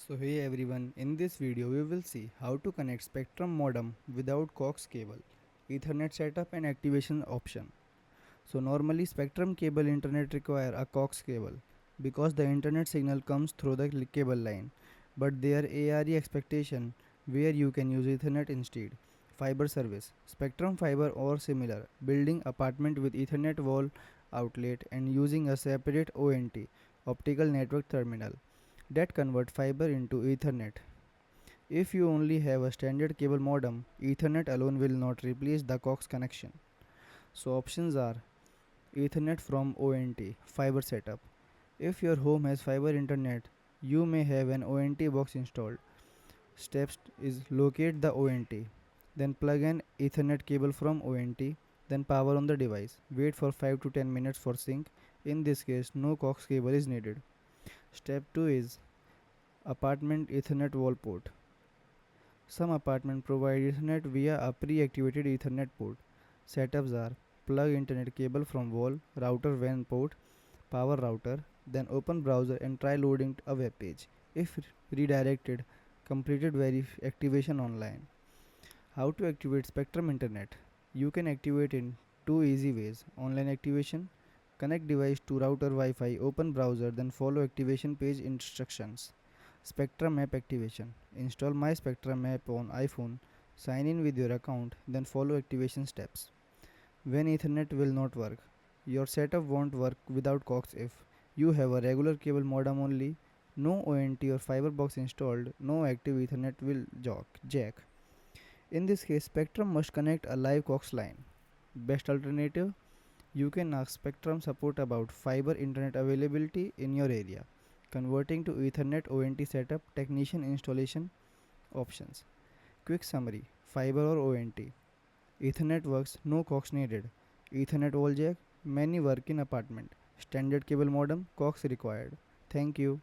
So hey everyone, in this video we will see how to connect Spectrum modem without Coax cable, Ethernet setup and activation option. So normally Spectrum cable internet require a Coax cable because the internet signal comes through the cable line. But there ARE expectation where you can use Ethernet instead. Fiber service, Spectrum fiber or similar, building apartment with Ethernet wall outlet and using a separate ONT, optical network terminal that convert fiber into Ethernet. If you only have a standard cable modem, Ethernet alone will not replace the Coax connection. So options are Ethernet from ONT, fiber setup. If your home has fiber internet, you may have an ONT box installed. Steps is locate the ONT, then plug an Ethernet cable from ONT, then power on the device. Wait for 5 to 10 minutes for sync. In this case, no Coax cable is needed. Step 2 is apartment Ethernet wall port. Some apartments provide Ethernet via a pre-activated Ethernet port. Setups are plug internet cable from wall, router WAN port, power router, then open browser and try loading a web page. If redirected, completed activation online. How to activate Spectrum Internet? You can activate in two easy ways. Online activation, connect device to router Wi-Fi, open browser, then follow activation page instructions. Spectrum app activation. Install My Spectrum app on iPhone, sign in with your account, then follow activation steps. When Ethernet will not work, your setup won't work without Coax if you have a regular cable modem only, no ONT or fiber box installed, no active Ethernet will jack. In this case, Spectrum must connect a live Coax line. Best alternative, you can ask Spectrum support about fiber internet availability in your area. Converting to Ethernet ONT setup, technician installation options. Quick summary, fiber or ONT. Ethernet works, no Coax needed. Ethernet wall jack, many work in apartment. Standard cable modem, Coax required. Thank you.